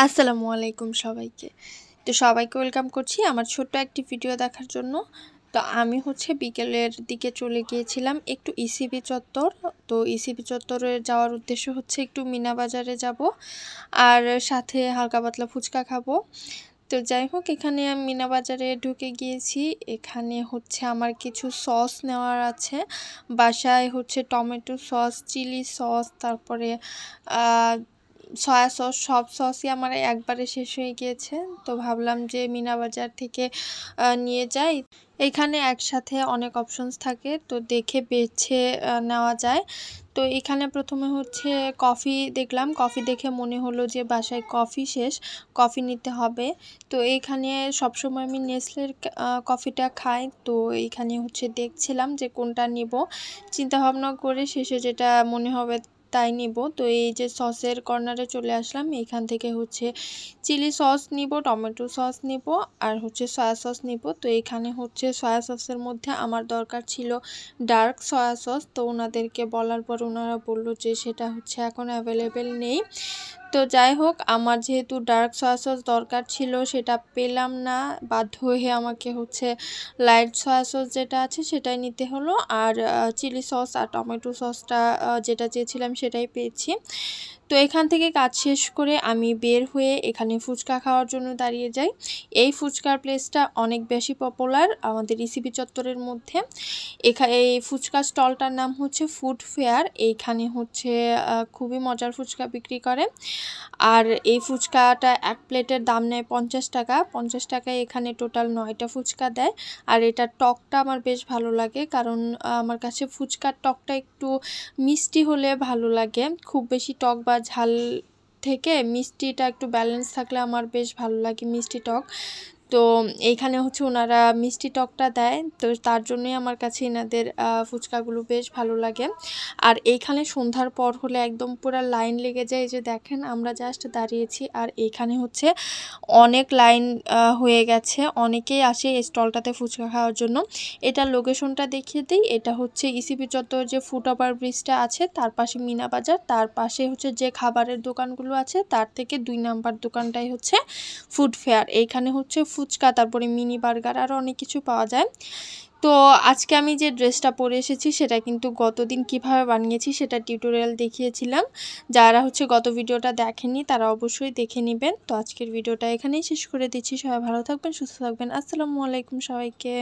আসসালামু আলাইকুম সবাইকে। তো সবাইকে ওয়েলকাম করছি আমার ছোট্ট একটি ভিডিও দেখার জন্য। তো আমি বিকেলের দিকে চলে গিয়েছিলাম একটু ইসিবি চত্বর। তো ইসিবি চত্বরে যাওয়ার উদ্দেশ্য হচ্ছে একটু মিনা বাজারে যাব আর সাথে হালকা পাতলা ফুচকা খাবো। তো যাই হোক, এখানে আমি মিনা বাজারে ঢুকে গিয়েছি। এখানে আমার কিছু সস নেওয়ার আছে। বাসায় টমেটো সস, চিলি সস, তারপরে সয়া সস, সব সসই আমার একবারে শেষ হয়ে গিয়েছে। তো ভাবলাম যে মিনা বাজার থেকে নিয়ে যাই। এখানে একসাথে অনেক অপশনস থাকে, তো দেখে বেছে নেওয়া যায়। তো এখানে প্রথমে কফি দেখলাম। কফি দেখে মনে হলো যে বাসায় কফি শেষ, কফি নিতে হবে। তো এইখানে সবসময় আমি নেসলের কফিটা খাই। তো এইখানে দেখছিলাম যে কোনটা নিব, চিন্তা ভাবনা করে শেষে যেটা মনে হবে তাই নিব। তো এই যে সসের কর্নারে চলে আসলাম। এইখান থেকে চিলি সস নিব, টমেটো সস নিব আর সয়া সস নিব। তো এখানে সয়া সসের মধ্যে আমার দরকার ছিল ডার্ক সয়া সস। তো ওনাদেরকে বলার পর ওনারা বলল যে সেটা এখন অ্যাভেলেবেল নেই। তো যাই হোক, আমার যেহেতু ডার্ক সয়া সস দরকার ছিল সেটা পেলাম না, বাধ্য হয়ে আমাকে লাইট সয়া সস যেটা আছে সেটাই নিতে হলো। আর চিলি সস আর টমেটো সসটা যেটা চেয়েছিলাম সেটাই পেয়েছি। তো এখান থেকে কাজ শেষ করে আমি বের হয়ে এখানে ফুচকা খাওয়ার জন্য দাঁড়িয়ে যাই। এই ফুচকার প্লেসটা অনেক বেশি পপুলার আমাদের ইসিবি চত্বরের মধ্যে। এই ফুচকা স্টলটার নাম ফুড ফেয়ার। এইখানে খুবই মজার ফুচকা বিক্রি করে। আর এই ফুচকাটা এক প্লেটের দাম নেয় 50 টাকা। 50 টাকায় এখানে টোটাল 9টা ফুচকা দেয়। আর এটার টকটা আমার বেশ ভালো লাগে, কারণ আমার কাছে ফুচকার টকটা একটু মিষ্টি হলে ভালো লাগে। খুব বেশি টক বা ঝাল থেকে মিষ্টিটা একটু ব্যালেন্স থাকলে আমার বেশ ভালো লাগে, মিষ্টি টক। তো এইখানে ওনারা মিষ্টি টকটা দেয়, তো তার জন্যই আমার কাছে এনাদের ফুচকাগুলো বেশ ভালো লাগে। আর এইখানে সন্ধ্যার পর হলে একদম পুরো লাইন লেগে যায়। যে দেখেন, আমরা জাস্ট দাঁড়িয়েছি আর এইখানে অনেক লাইন হয়ে গেছে। অনেকেই আসে এই স্টলটাতে ফুচকা খাওয়ার জন্য। এটার লোকেশনটা দেখিয়ে দিই। এটা ইসিবি চত্বর যে ফুট ওভার ব্রিজটা আছে তার পাশে মিনা বাজার, তার পাশে যে খাবারের দোকানগুলো আছে তার থেকে 2 নাম্বার দোকানটাই ফুড ফেয়ার। এইখানে ফুচকা, তারপরে মিনি বার্গার আর অনেক কিছু পাওয়া যায়। তো আজকে আমি যে ড্রেসটা পরে এসেছি সেটা কিন্তু গতদিন কিভাবে বানিয়েছি সেটা টিউটোরিয়াল দেখিয়েছিলাম। যারা গত ভিডিওটা দেখেননি তারা অবশ্যই দেখে নেবেন। তো আজকের ভিডিওটা এখানেই শেষ করে দিচ্ছি। সবাই ভালো থাকবেন, সুস্থ থাকবেন। আসসালামু আলাইকুম সবাইকে।